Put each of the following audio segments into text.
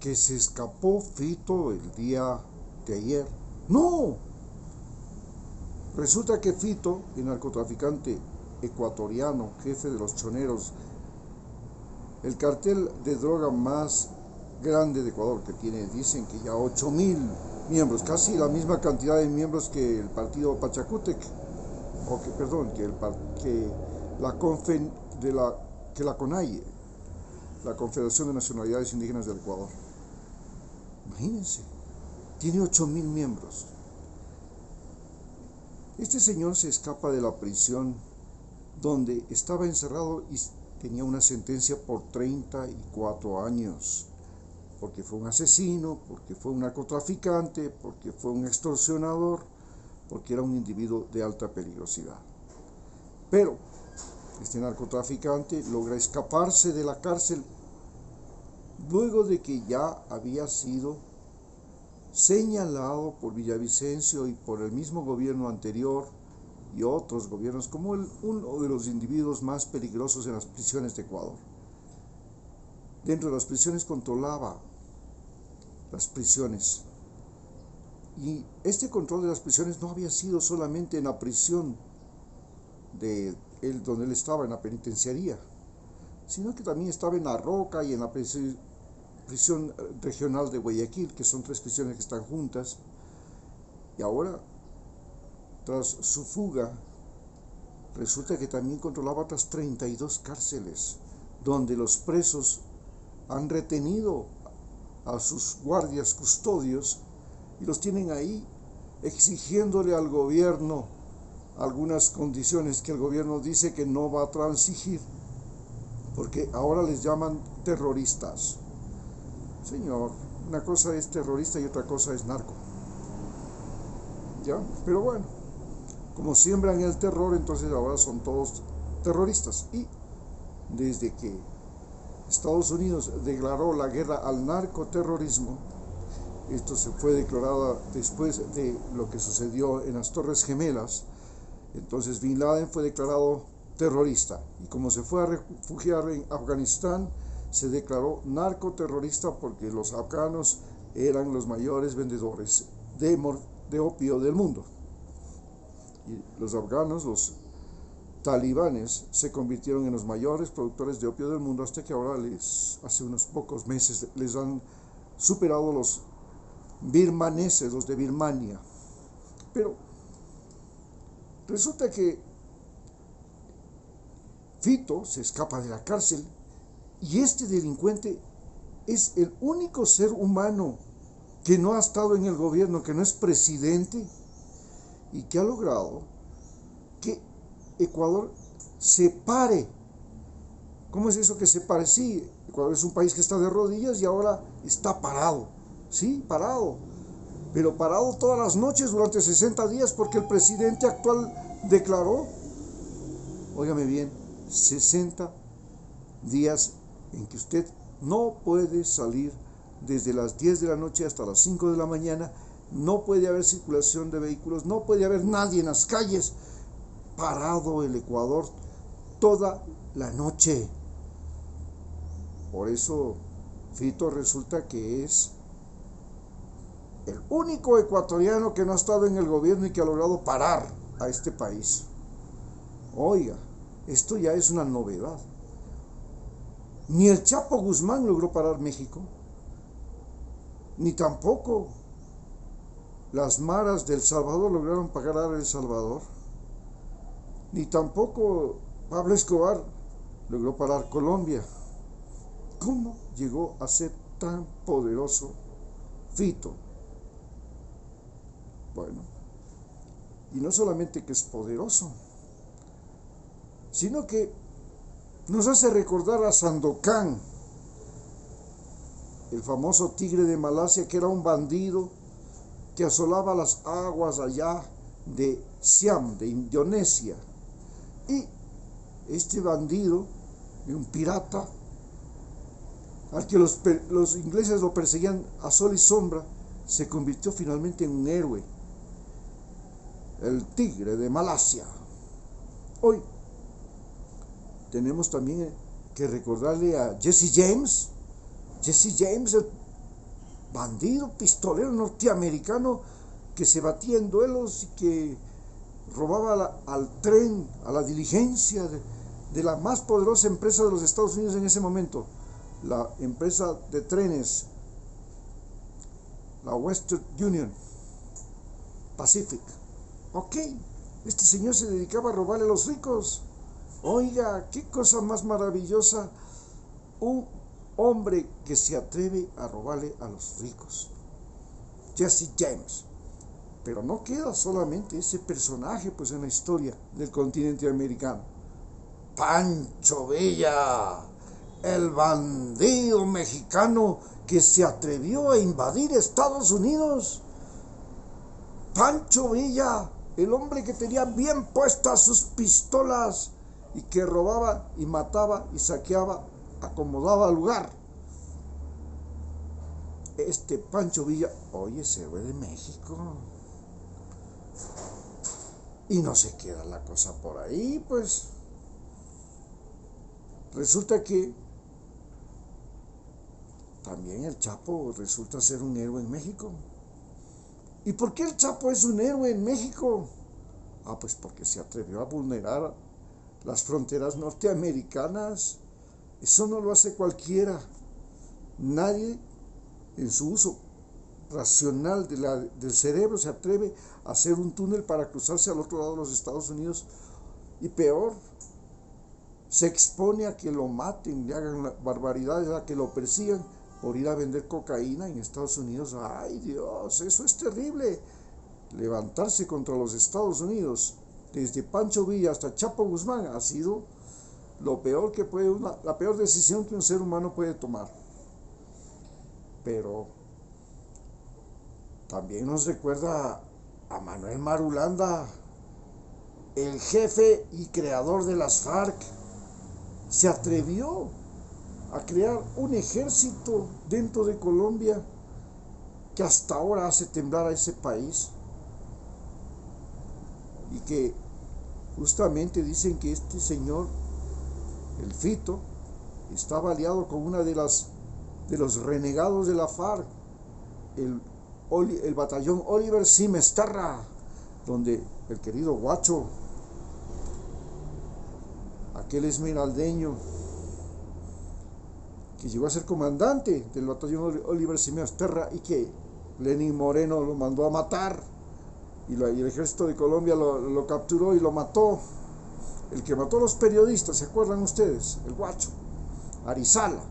que se escapó Fito el día de ayer. No, resulta que Fito, el narcotraficante ecuatoriano, jefe de los choneros, el cartel de droga más grande de Ecuador, que tiene, dicen que ya 8.000 miembros, casi la misma cantidad de miembros que el partido Pachacútec, o que, perdón, que la CONAIE, la Confederación de Nacionalidades Indígenas del Ecuador. Imagínense, tiene 8.000 miembros. Este señor se escapa de la prisión donde estaba encerrado y tenía una sentencia por 34 años, porque fue un asesino, porque fue un narcotraficante, porque fue un extorsionador, porque era un individuo de alta peligrosidad. Pero este narcotraficante logra escaparse de la cárcel luego de que ya había sido señalado por Villavicencio y por el mismo gobierno anterior y otros gobiernos como uno de los individuos más peligrosos en las prisiones de Ecuador. Dentro de las prisiones controlaba las prisiones, y este control de las prisiones no había sido solamente en la prisión de él, donde él estaba, en la penitenciaría, sino que también estaba en La Roca y en la prisión regional de Guayaquil, que son 3 prisiones que están juntas. Y ahora, tras su fuga, resulta que también controlaba otras 32 cárceles, donde los presos han retenido a sus guardias custodios y los tienen ahí exigiéndole al gobierno algunas condiciones que el gobierno dice que no va a transigir, porque ahora les llaman terroristas. Señor, una cosa es terrorista y otra cosa es narco. ¿Ya? Pero bueno, como siembran el terror, entonces ahora son todos terroristas. Y desde que Estados Unidos declaró la guerra al narcoterrorismo, esto se fue declarado después de lo que sucedió en las Torres Gemelas, entonces Bin Laden fue declarado terrorista, y como se fue a refugiar en Afganistán, se declaró narcoterrorista porque los afganos eran los mayores vendedores de opio del mundo. Y los afganos, los talibanes, se convirtieron en los mayores productores de opio del mundo, hasta que ahora hace unos pocos meses les han superado los birmaneses, los de Birmania. Pero resulta que Fito se escapa de la cárcel, y este delincuente es el único ser humano que no ha estado en el gobierno, que no es presidente, y que ha logrado que Ecuador se pare. ¿Cómo es eso que se pare? Sí, Ecuador es un país que está de rodillas y ahora está parado. Sí, parado. Pero parado todas las noches durante 60 días porque el presidente actual declaró, óigame bien, 60 días en que usted no puede salir desde las 10 de la noche hasta las 5 de la mañana, no puede haber circulación de vehículos, no puede haber nadie en las calles. Parado el Ecuador toda la noche. Por eso Fito resulta que es el único ecuatoriano que no ha estado en el gobierno y que ha logrado parar a este país. Oiga, esto ya es una novedad. Ni el Chapo Guzmán logró parar México, ni tampoco las maras del Salvador lograron parar El Salvador, ni tampoco Pablo Escobar logró parar Colombia. ¿Cómo llegó a ser tan poderoso Fito? Bueno, y no solamente que es poderoso, sino que nos hace recordar a Sandokan, el famoso tigre de Malasia, que era un bandido que asolaba las aguas allá de Siam, de Indonesia. Y este bandido, un pirata, al que los ingleses lo perseguían a sol y sombra, se convirtió finalmente en un héroe, el tigre de Malasia. Hoy tenemos también que recordarle a Jesse James, bandido, pistolero norteamericano que se batía en duelos y que robaba al tren, a la diligencia de la más poderosa empresa de los Estados Unidos en ese momento, la empresa de trenes, la Western Union Pacific. Ok, este señor se dedicaba a robarle a los ricos. Oiga, qué cosa más maravillosa, un hombre que se atreve a robarle a los ricos, Jesse James. Pero no queda solamente ese personaje pues en la historia del continente americano. Pancho Villa, el bandido mexicano que se atrevió a invadir Estados Unidos. Pancho Villa, el hombre que tenía bien puestas sus pistolas y que robaba y mataba y saqueaba, acomodaba lugar. Este Pancho Villa hoy es héroe de México. Y no se queda la cosa por ahí, pues. Resulta que también el Chapo resulta ser un héroe en México. ¿Y por qué el Chapo es un héroe en México? Pues porque se atrevió a vulnerar las fronteras norteamericanas. Eso no lo hace cualquiera. Nadie en su uso racional del cerebro se atreve a hacer un túnel para cruzarse al otro lado de los Estados Unidos, y peor, se expone a que lo maten, le hagan barbaridades, a que lo persigan por ir a vender cocaína en Estados Unidos. ¡Ay, Dios! Eso es terrible. Levantarse contra los Estados Unidos, desde Pancho Villa hasta Chapo Guzmán, ha sido lo peor que la peor decisión que un ser humano puede tomar. Pero también nos recuerda a Manuel Marulanda, el jefe y creador de las FARC. Se atrevió a crear un ejército dentro de Colombia que hasta ahora hace temblar a ese país, y que justamente dicen que este señor, el Fito, estaba aliado con una de los renegados de la FARC, el batallón Oliver Simesterra, donde el querido Guacho, aquel esmeraldeño que llegó a ser comandante del batallón Oliver Simesterra y que Lenín Moreno lo mandó a matar, y el ejército de Colombia lo capturó y lo mató. El que mató a los periodistas, ¿se acuerdan ustedes? El Guacho, Arizala.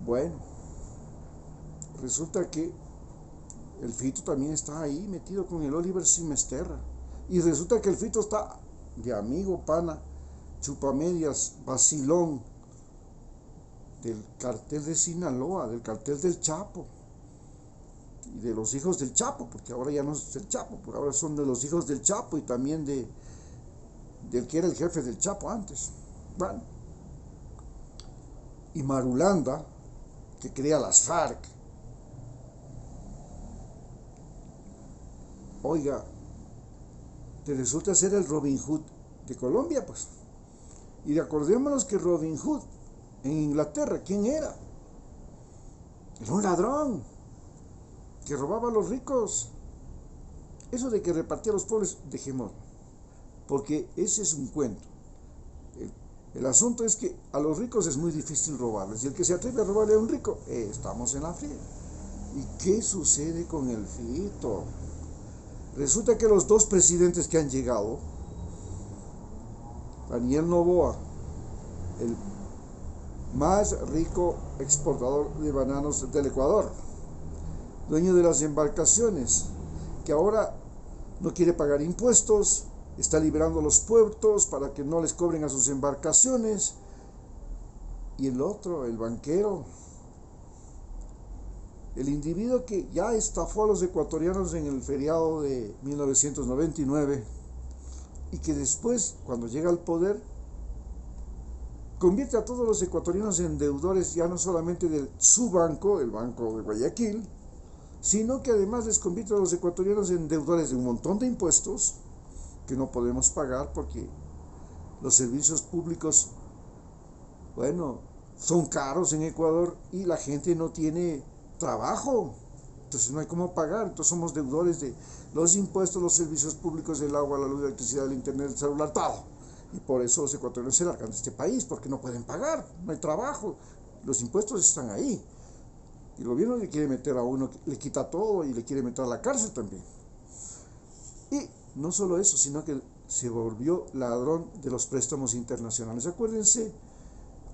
Bueno, resulta que el Fito también está ahí metido con el Oliver Simesterra, y resulta que el Fito está de amigo, pana, chupamedias, vacilón del cartel de Sinaloa, del cartel del Chapo y de los hijos del Chapo, porque ahora ya no es el Chapo, porque ahora son de los hijos del Chapo y también del que era el jefe del Chapo antes. Bueno, y Marulanda, que crea las FARC, oiga, te resulta ser el Robin Hood de Colombia, pues. Y acordémonos que Robin Hood en Inglaterra, ¿quién era? Era un ladrón que robaba a los ricos. Eso de que repartía a los pobres, dejémoslo, porque ese es un cuento. El asunto es que a los ricos es muy difícil robarles, y el que se atreve a robarle a un rico, estamos en la friega. ¿Y qué sucede con el Fito? Resulta que los dos presidentes que han llegado, Daniel Noboa, el más rico exportador de bananos del Ecuador, dueño de las embarcaciones, que ahora no quiere pagar impuestos, está liberando los puertos para que no les cobren a sus embarcaciones, y el otro, el banquero, el individuo que ya estafó a los ecuatorianos en el feriado de 1999, y que después, cuando llega al poder, convierte a todos los ecuatorianos en deudores, ya no solamente de su banco, el Banco de Guayaquil, sino que además les convierte a los ecuatorianos en deudores de un montón de impuestos que no podemos pagar porque los servicios públicos, bueno, son caros en Ecuador y la gente no tiene trabajo, entonces no hay cómo pagar, entonces somos deudores de los impuestos, los servicios públicos, del agua, la luz, la electricidad, el internet, el celular, todo. Y por eso los ecuatorianos se largan de este país, porque no pueden pagar, no hay trabajo, los impuestos están ahí. Y el gobierno le quiere meter a uno, le quita todo y le quiere meter a la cárcel también. Y no solo eso, sino que se volvió ladrón de los préstamos internacionales. Acuérdense,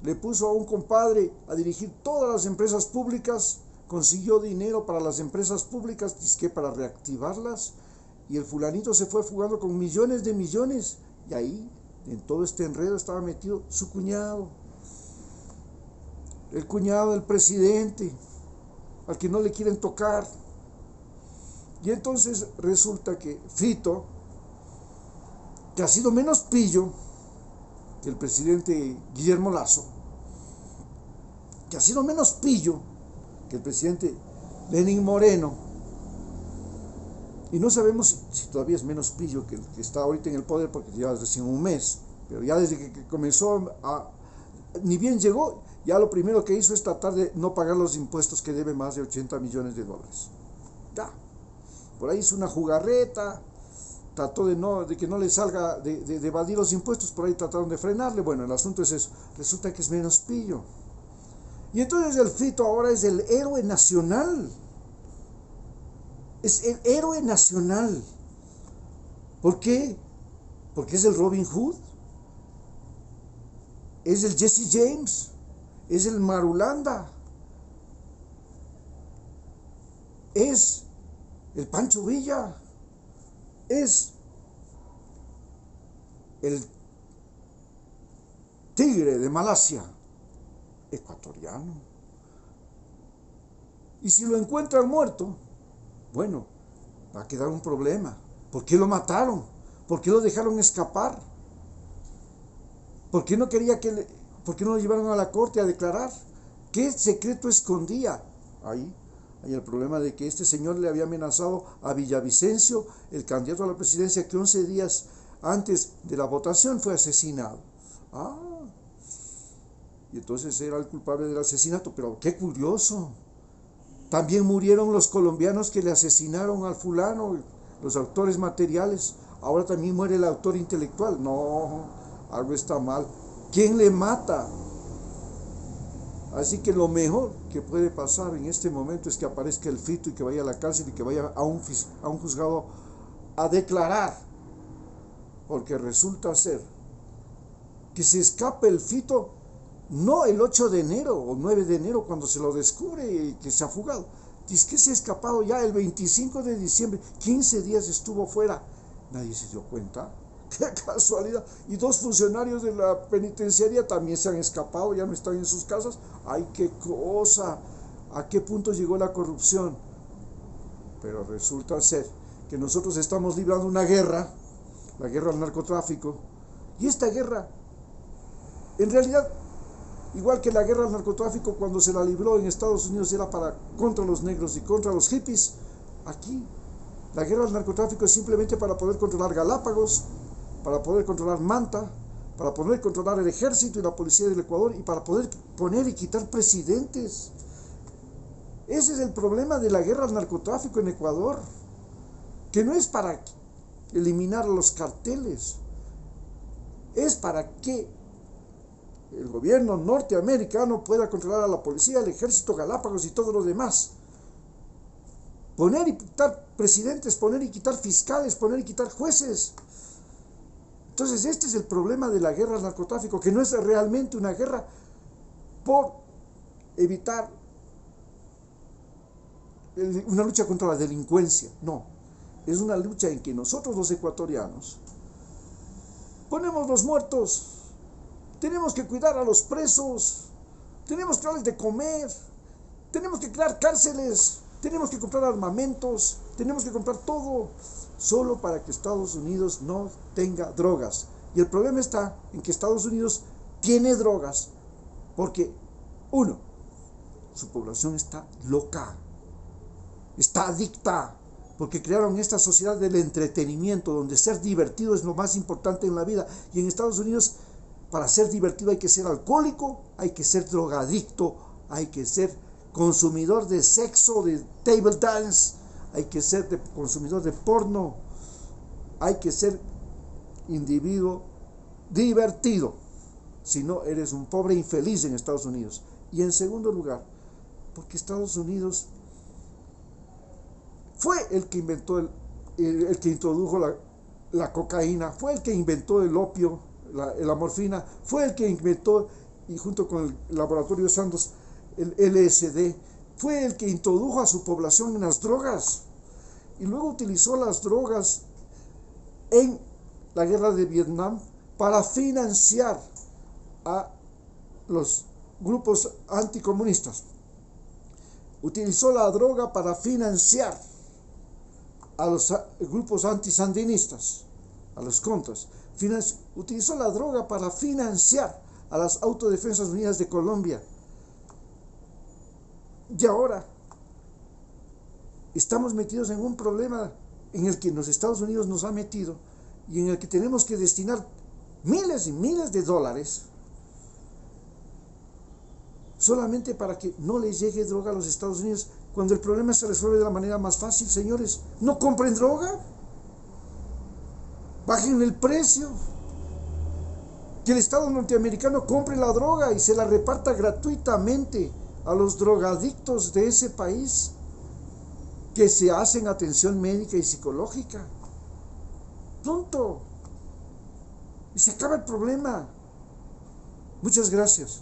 le puso a un compadre a dirigir todas las empresas públicas, consiguió dinero para las empresas públicas, dizque para reactivarlas, y el fulanito se fue fugando con millones de millones, y ahí, en todo este enredo, estaba metido su cuñado, el cuñado del presidente, al que no le quieren tocar. Y entonces resulta que Fito, que ha sido menos pillo que el presidente Guillermo Lasso, que ha sido menos pillo que el presidente Lenín Moreno, y no sabemos si todavía es menos pillo que el que está ahorita en el poder, porque lleva recién un mes, pero ya desde que comenzó ni bien llegó, ya lo primero que hizo es tratar de no pagar los impuestos que debe más de 80 millones de dólares. Ya, por ahí hizo una jugarreta, trató de que no le salga, de evadir los impuestos, por ahí trataron de frenarle. Bueno, el asunto es eso, resulta que es menos pillo. Y entonces el Fito ahora es el héroe nacional. Es el héroe nacional. ¿Por qué? Porque es el Robin Hood. Es el Jesse James. Es el Marulanda. Es el Pancho Villa. Es el tigre de Malasia, ecuatoriano. Y si lo encuentran muerto, bueno, va a quedar un problema. ¿Por qué lo mataron? ¿Por qué lo dejaron escapar? ¿Por qué no por qué no lo llevaron a la corte a declarar? ¿Qué secreto escondía? Ahí hay el problema de que este señor le había amenazado a Villavicencio, el candidato a la presidencia, que 11 días antes de la votación fue asesinado. Y entonces era el culpable del asesinato, pero qué curioso. También murieron los colombianos que le asesinaron al fulano, los autores materiales. Ahora también muere el autor intelectual. No, algo está mal. ¿Quién le mata? Así que lo mejor que puede pasar en este momento es que aparezca el Fito y que vaya a la cárcel y que vaya a un juzgado a declarar. Porque resulta ser que se escapa el Fito no el 8 de enero o 9 de enero cuando se lo descubre que se ha fugado. Dice que se ha escapado ya el 25 de diciembre. 15 días estuvo fuera. Nadie se dio cuenta. ¡Qué casualidad! Y 2 funcionarios de la penitenciaría también se han escapado, ya no están en sus casas. ¡Ay, qué cosa! ¿A qué punto llegó la corrupción? Pero resulta ser que nosotros estamos librando una guerra, la guerra al narcotráfico, y esta guerra, en realidad, igual que la guerra al narcotráfico cuando se la libró en Estados Unidos era contra los negros y contra los hippies, aquí la guerra al narcotráfico es simplemente para poder controlar Galápagos, para poder controlar Manta, para poder controlar el ejército y la policía del Ecuador y para poder poner y quitar presidentes. Ese es el problema de la guerra al narcotráfico en Ecuador, que no es para eliminar a los carteles, es para que el gobierno norteamericano pueda controlar a la policía, el ejército, Galápagos y todo lo demás. Poner y quitar presidentes, poner y quitar fiscales, poner y quitar jueces. Entonces este es el problema de la guerra al narcotráfico, que no es realmente una guerra por evitar una lucha contra la delincuencia, no, es una lucha en que nosotros los ecuatorianos ponemos los muertos, tenemos que cuidar a los presos, tenemos que darles de comer, tenemos que crear cárceles, tenemos que comprar armamentos, tenemos que comprar todo, solo para que Estados Unidos no tenga drogas. Y el problema está en que Estados Unidos tiene drogas porque, uno, su población está loca, está adicta, porque crearon esta sociedad del entretenimiento, donde ser divertido es lo más importante en la vida. Y en Estados Unidos Para ser divertido hay que ser alcohólico, hay que ser drogadicto, hay que ser consumidor de sexo, de table dance, hay que ser consumidor de porno, hay que ser individuo divertido. Si no, eres un pobre infeliz en Estados Unidos. Y en segundo lugar, porque Estados Unidos fue el que inventó el que introdujo la cocaína, fue el que inventó el opio, la morfina, fue el que inventó, y junto con el laboratorio Sandoz, el LSD, fue el que introdujo a su población en las drogas, y luego utilizó las drogas en la guerra de Vietnam para financiar a los grupos anticomunistas. Utilizó la droga para financiar a los grupos antisandinistas, a los contras. Utilizó la droga para financiar a las Autodefensas Unidas de Colombia. Y ahora estamos metidos en un problema en el que los Estados Unidos nos ha metido y en el que tenemos que destinar miles y miles de dólares solamente para que no les llegue droga a los Estados Unidos, cuando el problema se resuelve de la manera más fácil. Señores, no compren droga, bajen el precio, que el Estado norteamericano compre la droga y se la reparta gratuitamente a los drogadictos de ese país que se hacen atención médica y psicológica. Punto. Y se acaba el problema. Muchas gracias.